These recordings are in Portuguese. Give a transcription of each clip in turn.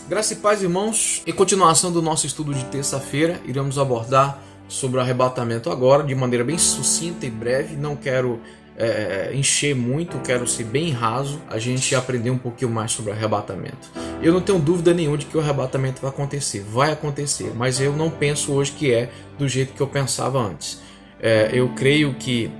Graça e paz, irmãos. Em continuação do nosso estudo de terça-feira, iremos abordar sobre o arrebatamento agora, de maneira bem sucinta e breve. Não quero encher muito, quero ser bem raso, a gente aprender um pouquinho mais sobre o arrebatamento. Eu não tenho dúvida nenhuma de que o arrebatamento vai acontecer, mas eu não penso hoje que é do jeito que eu pensava antes. Eu creio que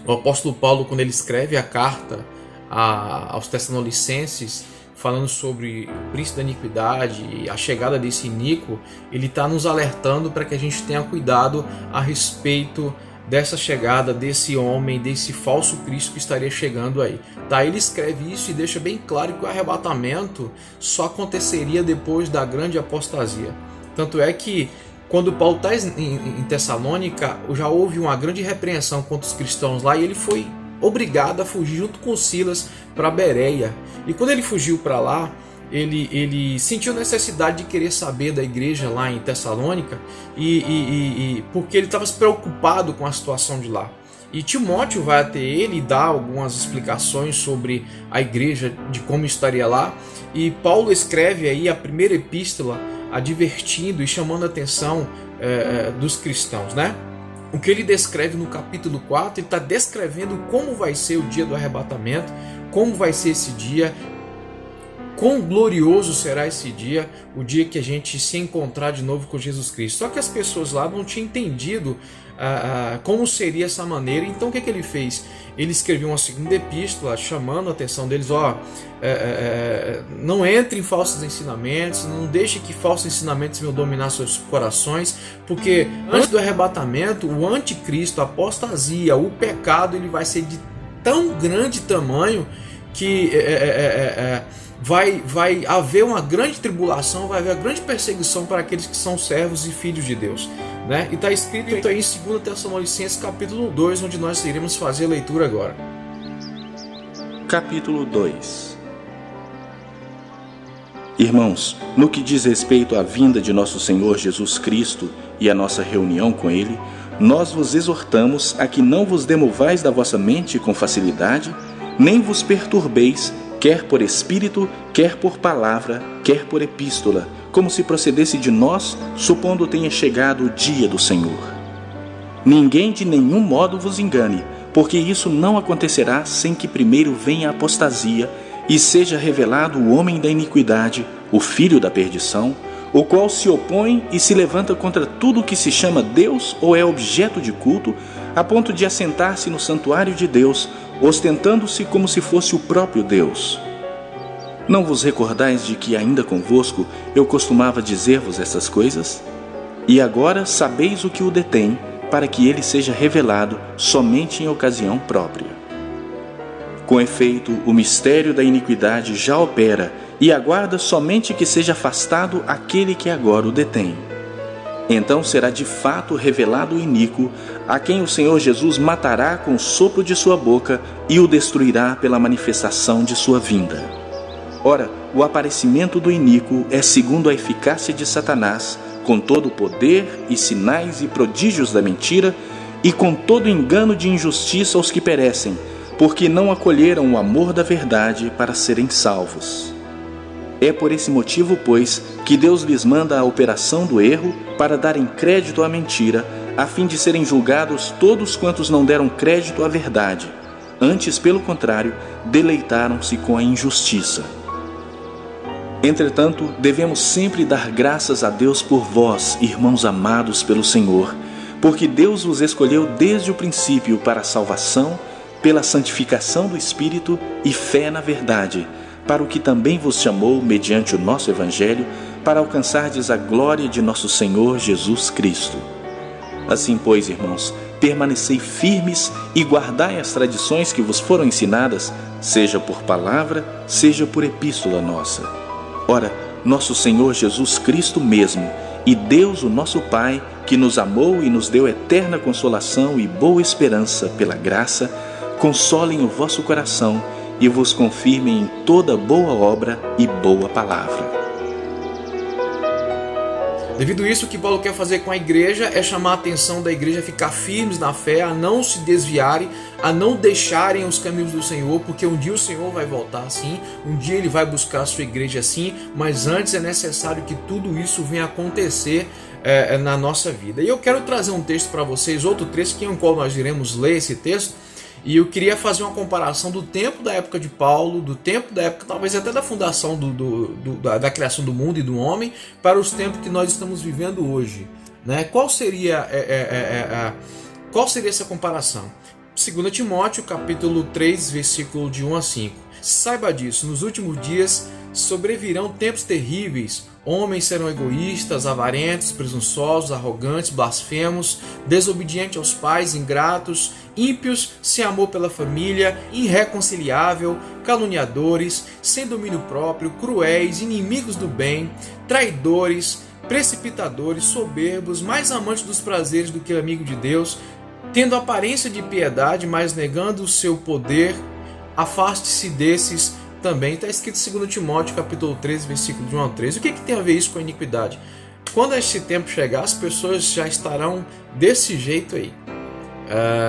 o apóstolo Paulo, quando ele escreve a carta aos Tessalonicenses, falando sobre o príncipe da iniquidade e a chegada desse iníquo, ele está nos alertando para que a gente tenha cuidado a respeito dessa chegada desse homem, desse falso Cristo que estaria chegando aí. Tá, ele escreve isso e deixa bem claro que o arrebatamento só aconteceria depois da grande apostasia. Tanto é que quando Paulo está em Tessalônica, já houve uma grande repreensão contra os cristãos lá e ele foi obrigado a fugir junto com Silas para Bereia. E quando ele fugiu para lá, ele sentiu necessidade de querer saber da igreja lá em Tessalônica, porque ele estava preocupado com a situação de lá. E Timóteo vai até ele e dá algumas explicações sobre a igreja, de como estaria lá. E Paulo escreve aí a primeira epístola advertindo e chamando a atenção dos cristãos, né? O que ele descreve no capítulo 4, ele está descrevendo como vai ser o dia do arrebatamento, como vai ser esse dia, quão glorioso será esse dia, o dia que a gente se encontrar de novo com Jesus Cristo. Só que as pessoas lá não tinham entendido como seria essa maneira. Então o que ele fez? Ele escreveu uma segunda epístola chamando a atenção deles, não entre em falsos ensinamentos, não deixe que falsos ensinamentos venham dominar seus corações, porque antes do arrebatamento, o anticristo, a apostasia, o pecado, ele vai ser de tão grande tamanho que vai haver uma grande tribulação, vai haver uma grande perseguição para aqueles que são servos e filhos de Deus, né? E está escrito aí em 2 Tessalonicenses capítulo 2, onde nós iremos fazer a leitura agora. Capítulo 2. Irmãos, no que diz respeito à vinda de nosso Senhor Jesus Cristo e à nossa reunião com Ele, nós vos exortamos a que não vos demovais da vossa mente com facilidade, nem vos perturbeis, quer por espírito, quer por palavra, quer por epístola, como se procedesse de nós, supondo tenha chegado o dia do Senhor. Ninguém de nenhum modo vos engane, porque isso não acontecerá sem que primeiro venha a apostasia e seja revelado o homem da iniquidade, o filho da perdição, o qual se opõe e se levanta contra tudo que se chama Deus ou é objeto de culto, a ponto de assentar-se no santuário de Deus, ostentando-se como se fosse o próprio Deus. Não vos recordais de que ainda convosco eu costumava dizer-vos essas coisas? E agora sabeis o que o detém, para que ele seja revelado somente em ocasião própria. Com efeito, o mistério da iniquidade já opera e aguarda somente que seja afastado aquele que agora o detém. Então será de fato revelado o iníquo, a quem o Senhor Jesus matará com o sopro de sua boca e o destruirá pela manifestação de sua vinda. Ora, o aparecimento do iníquo é segundo a eficácia de Satanás, com todo o poder e sinais e prodígios da mentira, e com todo engano de injustiça aos que perecem, porque não acolheram o amor da verdade para serem salvos. É por esse motivo, pois, que Deus lhes manda a operação do erro para darem crédito à mentira, a fim de serem julgados todos quantos não deram crédito à verdade. Antes, pelo contrário, deleitaram-se com a injustiça. Entretanto, devemos sempre dar graças a Deus por vós, irmãos amados pelo Senhor, porque Deus vos escolheu desde o princípio para a salvação, pela santificação do Espírito e fé na verdade, para o que também vos chamou, mediante o nosso Evangelho, para alcançardes a glória de nosso Senhor Jesus Cristo. Assim, pois, irmãos, permanecei firmes e guardai as tradições que vos foram ensinadas, seja por palavra, seja por epístola nossa. Ora, nosso Senhor Jesus Cristo mesmo, e Deus o nosso Pai, que nos amou e nos deu eterna consolação e boa esperança pela graça, consolem o vosso coração e vos confirmem em toda boa obra e boa palavra. Devido a isso, o que Paulo quer fazer com a igreja é chamar a atenção da igreja a ficar firmes na fé, a não se desviarem, a não deixarem os caminhos do Senhor, porque um dia o Senhor vai voltar assim, um dia Ele vai buscar a sua igreja assim, mas antes é necessário que tudo isso venha acontecer na nossa vida. E eu quero trazer um texto para vocês, outro texto em qual nós iremos ler esse texto, e eu queria fazer uma comparação do tempo da época de Paulo, do tempo da época, talvez até da fundação da criação do mundo e do homem, para os tempos que nós estamos vivendo hoje, né? Qual seria essa comparação? 2 Timóteo, capítulo 3, versículo de 1 a 5. Saiba disso, nos últimos dias sobrevirão tempos terríveis. Homens serão egoístas, avarentos, presunçosos, arrogantes, blasfemos, desobedientes aos pais, ingratos, ímpios, sem amor pela família, irreconciliável, caluniadores, sem domínio próprio, cruéis, inimigos do bem, traidores, precipitadores, soberbos, mais amantes dos prazeres do que amigo de Deus, tendo aparência de piedade, mas negando o seu poder. Afaste-se desses também. Está escrito em 2 Timóteo, capítulo 13, versículo de 1 a 13. O que tem a ver isso com a iniquidade? Quando esse tempo chegar, as pessoas já estarão desse jeito aí.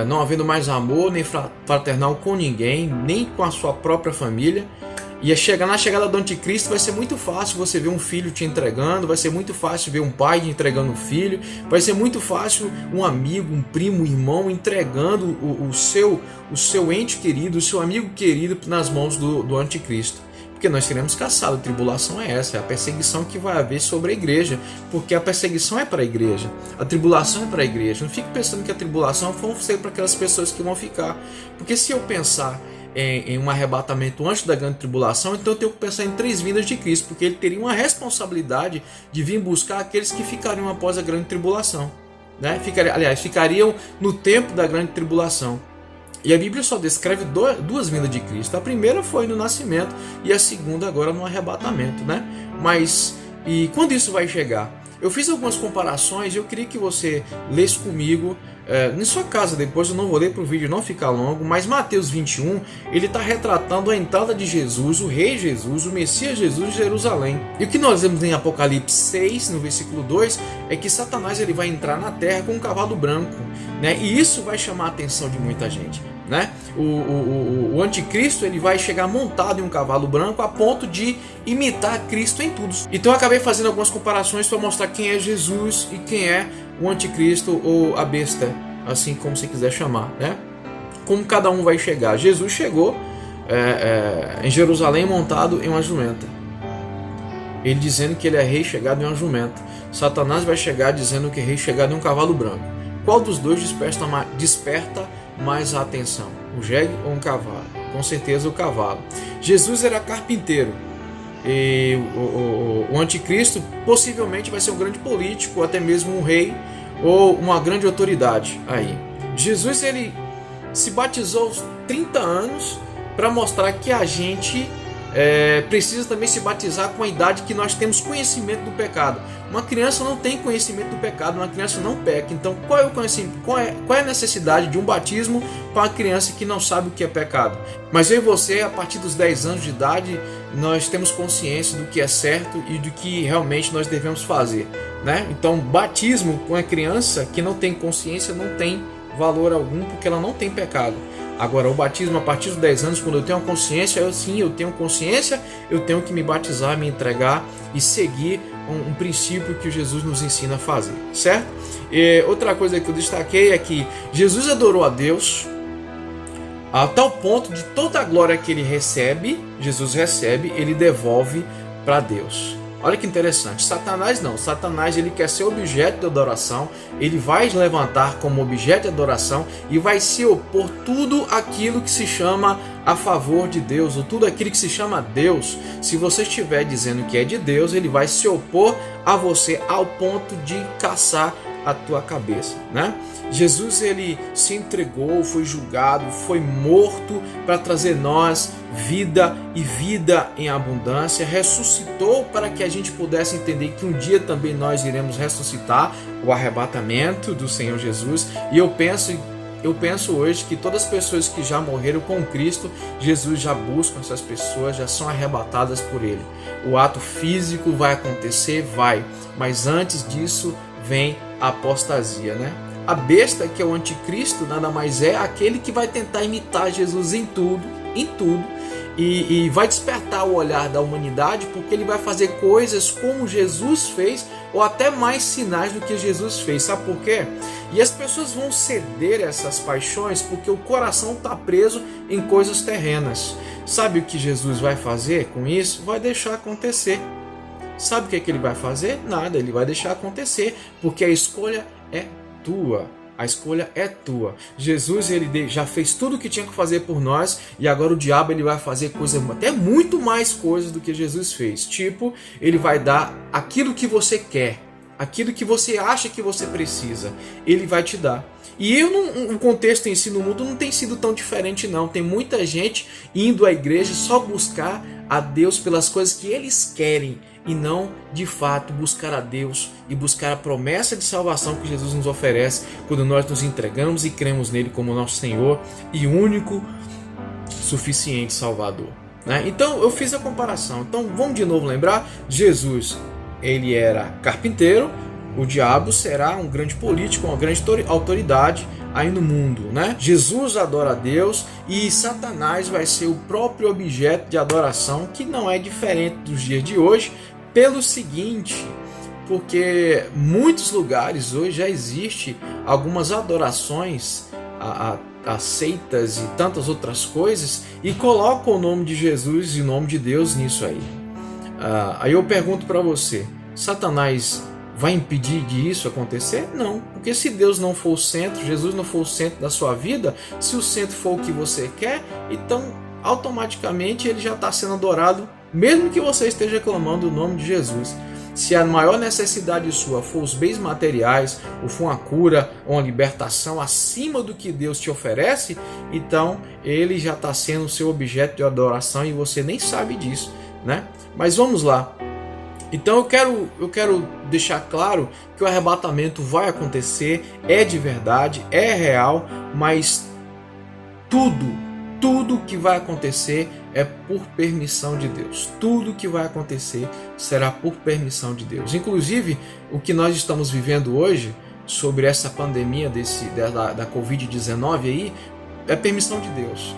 Não havendo mais amor, nem fraternal com ninguém, nem com a sua própria família. E na chegada do anticristo vai ser muito fácil você ver um filho te entregando, vai ser muito fácil ver um pai te entregando um filho, vai ser muito fácil um amigo, um primo, um irmão entregando o seu ente querido, o seu amigo querido nas mãos do anticristo. Porque nós seremos caçados. A tribulação é essa, é a perseguição que vai haver sobre a igreja, porque a perseguição é para a igreja, a tribulação é para a igreja. Não fique pensando que a tribulação vão ser para aquelas pessoas que vão ficar, porque se eu pensar em um arrebatamento antes da grande tribulação, então eu tenho que pensar em 3 vindas de Cristo, porque ele teria uma responsabilidade de vir buscar aqueles que ficariam após a grande tribulação, né? Ficariam no tempo da grande tribulação. E a Bíblia só descreve 2 vindas de Cristo. A primeira foi no nascimento e a segunda agora no arrebatamento, né? Mas e quando isso vai chegar? Eu fiz algumas comparações e eu queria que você lesse comigo em sua casa depois. Eu não vou ler para o vídeo não ficar longo, mas Mateus 21, ele está retratando a entrada de Jesus, o Rei Jesus, o Messias Jesus em Jerusalém. E o que nós vemos em Apocalipse 6, no versículo 2, é que Satanás ele vai entrar na terra com um cavalo branco, né? E isso vai chamar a atenção de muita gente, né? O anticristo ele vai chegar montado em um cavalo branco a ponto de imitar Cristo em tudo. Então eu acabei fazendo algumas comparações para mostrar quem é Jesus e quem é o anticristo ou a besta, assim como você quiser chamar, né? Como cada um vai chegar. Jesus chegou em Jerusalém montado em uma jumenta, ele dizendo que ele é rei chegado em uma jumenta. Satanás vai chegar dizendo que é rei chegado em um cavalo branco. Qual dos dois desperta mais a atenção? O jegue ou um cavalo? Com certeza o cavalo. Jesus era carpinteiro. E o anticristo possivelmente vai ser um grande político, até mesmo um rei ou uma grande autoridade aí. Jesus ele se batizou aos 30 anos para mostrar que a gente precisa também se batizar com a idade que nós temos conhecimento do pecado. Uma criança não tem conhecimento do pecado, uma criança não peca. Então qual é a necessidade de um batismo para uma criança que não sabe o que é pecado? Mas eu e você, a partir dos 10 anos de idade, nós temos consciência do que é certo e do que realmente nós devemos fazer, né? Então batismo com a criança que não tem consciência não tem valor algum, porque ela não tem pecado. Agora, o batismo a partir dos 10 anos, quando eu tenho consciência, eu tenho consciência, eu tenho que me batizar, me entregar e seguir um princípio que Jesus nos ensina a fazer, certo? E outra coisa que eu destaquei é que Jesus adorou a Deus a tal ponto de toda a glória que ele recebe, Jesus recebe, ele devolve para Deus. Olha que interessante. Satanás não. Satanás ele quer ser objeto de adoração. Ele vai levantar como objeto de adoração e vai se opor tudo aquilo que se chama a favor de Deus, ou tudo aquilo que se chama Deus. Se você estiver dizendo que é de Deus, ele vai se opor a você ao ponto de caçar a tua cabeça, né? Jesus ele se entregou, foi julgado, foi morto para trazer nós vida e vida em abundância, ressuscitou para que a gente pudesse entender que um dia também nós iremos ressuscitar, o arrebatamento do Senhor Jesus. E eu penso eu penso hoje que todas as pessoas que já morreram com Cristo, Jesus já busca essas pessoas, já são arrebatadas por Ele. O ato físico vai acontecer, vai, mas antes disso vem a apostasia, né? A besta, que é o anticristo, nada mais é aquele que vai tentar imitar Jesus em tudo, e vai despertar o olhar da humanidade, porque ele vai fazer coisas como Jesus fez, ou até mais sinais do que Jesus fez. Sabe por quê? E as pessoas vão ceder a essas paixões porque o coração está preso em coisas terrenas. Sabe o que Jesus vai fazer com isso? Vai deixar acontecer. Sabe o que ele vai fazer? Nada, ele vai deixar acontecer, porque a escolha é tua. A escolha é tua. Jesus, ele já fez tudo o que tinha que fazer por nós, e agora o diabo ele vai fazer coisa, até muito mais coisas do que Jesus fez. Tipo, ele vai dar aquilo que você quer, aquilo que você acha que você precisa, ele vai te dar. E o contexto em si no mundo não tem sido tão diferente não. Tem muita gente indo à igreja só buscar a Deus pelas coisas que eles querem, e não, de fato, buscar a Deus e buscar a promessa de salvação que Jesus nos oferece quando nós nos entregamos e cremos nele como nosso Senhor e único suficiente Salvador, né? Então eu fiz a comparação. Então vamos de novo lembrar, Jesus, ele era carpinteiro, o diabo será um grande político, uma grande autoridade aí no mundo, né? Jesus adora a Deus e Satanás vai ser o próprio objeto de adoração, que não é diferente dos dias de hoje, pelo seguinte, porque muitos lugares hoje já existe algumas adorações a seitas e tantas outras coisas, e colocam o nome de Jesus e o nome de Deus nisso aí. Aí eu pergunto para você, Satanás vai impedir de isso acontecer? Não, porque se Deus não for o centro, Jesus não for o centro da sua vida, se o centro for o que você quer, então automaticamente ele já está sendo adorado, mesmo que você esteja reclamando o nome de Jesus. Se a maior necessidade sua for os bens materiais, ou for uma cura, ou uma libertação acima do que Deus te oferece, então ele já está sendo o seu objeto de adoração e você nem sabe disso, né? Mas vamos lá. Então eu quero deixar claro que o arrebatamento vai acontecer, é de verdade, é real, mas tudo que vai acontecer é por permissão de Deus. Tudo que vai acontecer será por permissão de Deus. Inclusive, o que nós estamos vivendo hoje sobre essa pandemia da Covid-19 aí, é permissão de Deus.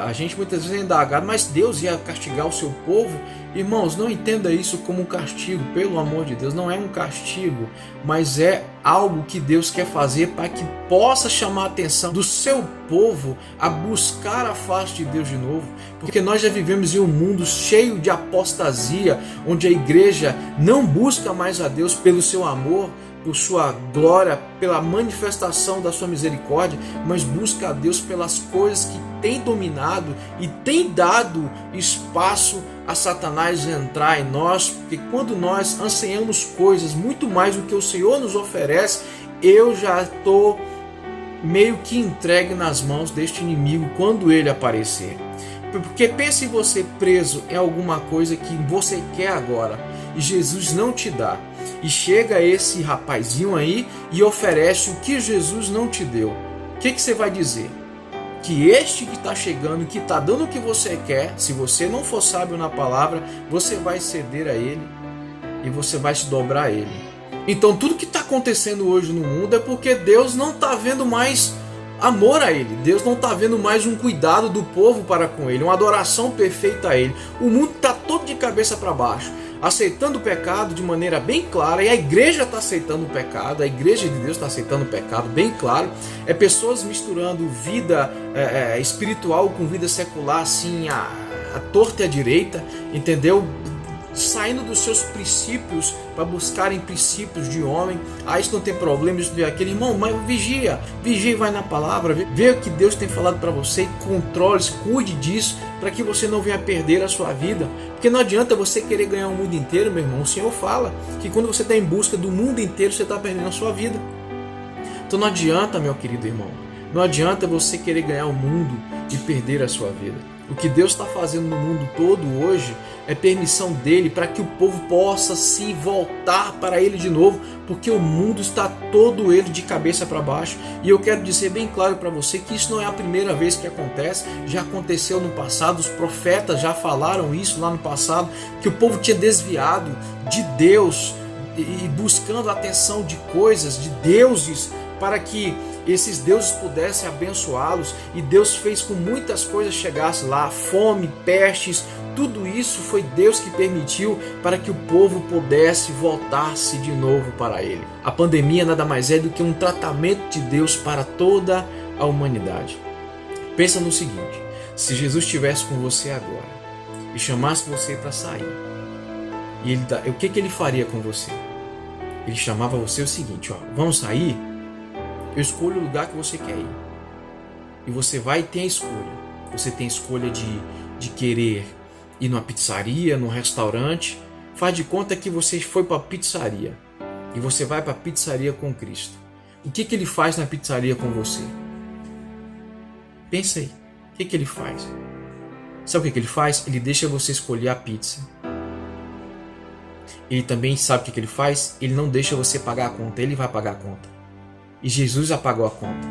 A gente muitas vezes é indagado, mas Deus ia castigar o seu povo? Irmãos, não entenda isso como um castigo, pelo amor de Deus, não é um castigo, mas é algo que Deus quer fazer para que possa chamar a atenção do seu povo a buscar a face de Deus de novo, porque nós já vivemos em um mundo cheio de apostasia, onde a igreja não busca mais a Deus pelo seu amor, por sua glória, pela manifestação da sua misericórdia, mas busca a Deus pelas coisas que tem dominado e tem dado espaço a Satanás entrar em nós, porque quando nós ansiamos coisas muito mais do que o Senhor nos oferece, eu já estou meio que entregue nas mãos deste inimigo quando ele aparecer. Porque pense em você preso em alguma coisa que você quer agora e Jesus não te dá. E chega esse rapazinho aí e oferece o que Jesus não te deu. O que você vai dizer? Que este que está chegando, que está dando o que você quer, se você não for sábio na palavra, você vai ceder a ele e você vai se dobrar a ele. Então tudo que está acontecendo hoje no mundo é porque Deus não está vendo mais amor a ele. Deus não está vendo mais um cuidado do povo para com ele, uma adoração perfeita a ele. O mundo está todo de cabeça para baixo, aceitando o pecado de maneira bem clara, e a igreja está aceitando o pecado, a igreja de Deus está aceitando o pecado bem claro. É pessoas misturando vida espiritual com vida secular, assim, a torta e a direita, entendeu? Saindo dos seus princípios para buscarem princípios de homem. Isso não tem problema, isso não é aquele. Irmão, mas vigia e vai na palavra, vê o que Deus tem falado para você, controle-se, cuide disso, para que você não venha perder a sua vida. Porque não adianta você querer ganhar o mundo inteiro, meu irmão. O Senhor fala que quando você está em busca do mundo inteiro, você está perdendo a sua vida. Então não adianta, meu querido irmão, não adianta você querer ganhar o mundo e perder a sua vida. O que Deus está fazendo no mundo todo hoje é permissão dele para que o povo possa se voltar para ele de novo, porque o mundo está todo ele de cabeça para baixo. E eu quero dizer bem claro para você que isso não é a primeira vez que acontece, já aconteceu no passado, os profetas já falaram isso lá no passado, que o povo tinha desviado de Deus e buscando a atenção de coisas, de deuses, para que esses deuses pudessem abençoá-los, e Deus fez com muitas coisas chegassem lá, fome, pestes, tudo isso foi Deus que permitiu para que o povo pudesse voltar-se de novo para Ele. A pandemia nada mais é do que um tratamento de Deus para toda a humanidade. Pensa no seguinte, se Jesus estivesse com você agora e chamasse você para sair, o que ele faria com você? Ele chamava você o seguinte, vamos sair? Eu escolho o lugar que você quer ir. E você vai ter a escolha. Você tem a escolha de querer ir numa pizzaria, num restaurante. Faz de conta que você foi para a pizzaria. E você vai para a pizzaria com Cristo. O que ele faz na pizzaria com você? Pensa aí. O que ele faz? Sabe o que ele faz? Ele deixa você escolher a pizza. Ele também sabe o que ele faz? Ele não deixa você pagar a conta. Ele vai pagar a conta. E Jesus já pagou a conta.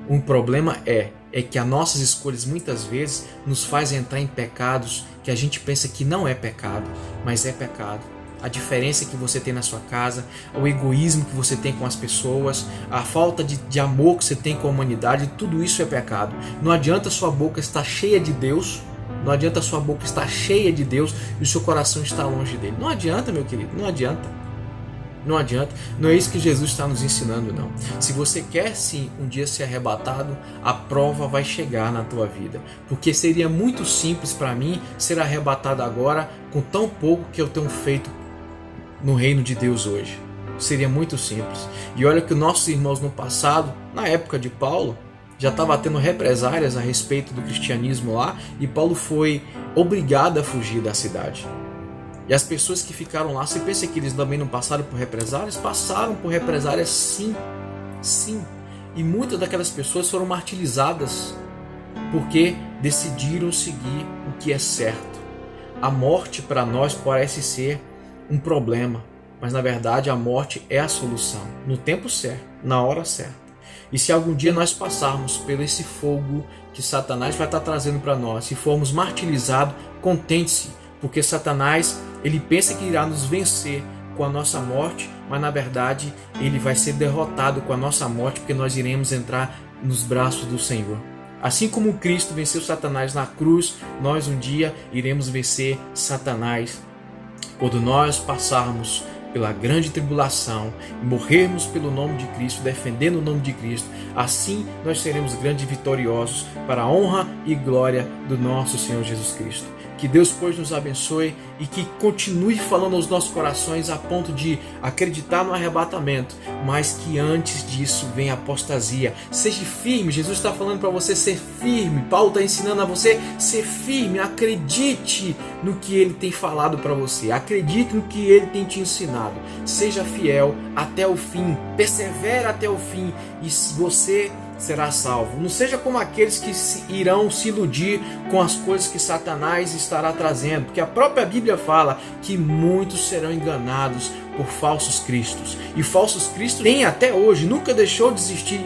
Um problema é que as nossas escolhas muitas vezes nos fazem entrar em pecados que a gente pensa que não é pecado, mas é pecado. A diferença que você tem na sua casa, o egoísmo que você tem com as pessoas, a falta de amor que você tem com a humanidade, tudo isso é pecado. Não adianta sua boca estar cheia de Deus, não adianta sua boca estar cheia de Deus e o seu coração estar longe dele. Não adianta, meu querido, não adianta. Não adianta, não é isso que Jesus está nos ensinando, não. Se você quer sim um dia ser arrebatado, a prova vai chegar na tua vida. Porque seria muito simples para mim ser arrebatado agora com tão pouco que eu tenho feito no reino de Deus hoje. Seria muito simples. E olha que os nossos irmãos no passado, na época de Paulo, já estava tendo represálias a respeito do cristianismo lá, e Paulo foi obrigado a fugir da cidade. E as pessoas que ficaram lá, você pensa que eles também não passaram por represálias? Passaram por represálias, sim, sim. E muitas daquelas pessoas foram martirizadas porque decidiram seguir o que é certo. A morte para nós parece ser um problema, mas na verdade a morte é a solução, no tempo certo, na hora certa. E se algum dia nós passarmos por esse fogo que Satanás vai estar trazendo para nós, se formos martirizados, contente-se, porque Satanás, ele pensa que irá nos vencer com a nossa morte, mas na verdade ele vai ser derrotado com a nossa morte, porque nós iremos entrar nos braços do Senhor. Assim como Cristo venceu Satanás na cruz, nós um dia iremos vencer Satanás quando nós passarmos pela grande tribulação e morrermos pelo nome de Cristo, defendendo o nome de Cristo. Assim nós seremos grandes e vitoriosos para a honra e glória do nosso Senhor Jesus Cristo. Que Deus, pois, nos abençoe e que continue falando aos nossos corações a ponto de acreditar no arrebatamento, mas que antes disso venha a apostasia. Seja firme, Jesus está falando para você ser firme. Paulo está ensinando a você ser firme. Acredite no que ele tem falado para você. Acredite no que ele tem te ensinado. Seja fiel até o fim. Persevera até o fim e você será salvo. Não seja como aqueles que irão se iludir com as coisas que Satanás estará trazendo, porque a própria Bíblia fala que muitos serão enganados por falsos cristos. E falsos cristos tem até hoje, nunca deixou de existir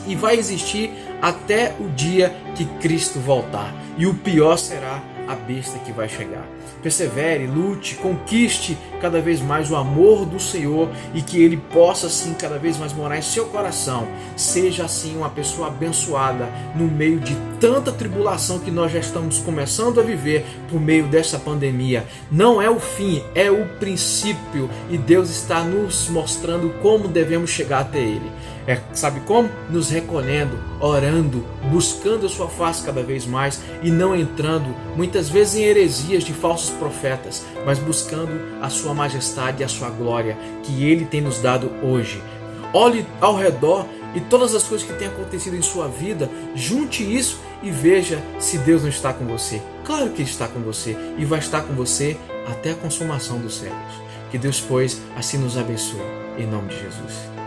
e vai existir até o dia que Cristo voltar. E o pior será a besta que vai chegar. Persevere, lute, conquiste cada vez mais o amor do Senhor e que Ele possa assim cada vez mais morar em seu coração. Seja assim uma pessoa abençoada no meio de tanta tribulação que nós já estamos começando a viver por meio dessa pandemia. Não é o fim, é o princípio, e Deus está nos mostrando como devemos chegar até Ele. Sabe como? Nos recolhendo, orando, buscando a sua face cada vez mais e não entrando muitas vezes em heresias de falsos profetas, mas buscando a sua majestade e a sua glória que Ele tem nos dado hoje. Olhe ao redor e todas as coisas que têm acontecido em sua vida, junte isso e veja se Deus não está com você. Claro que Ele está com você e vai estar com você até a consumação dos séculos. Que Deus, pois, assim nos abençoe. Em nome de Jesus.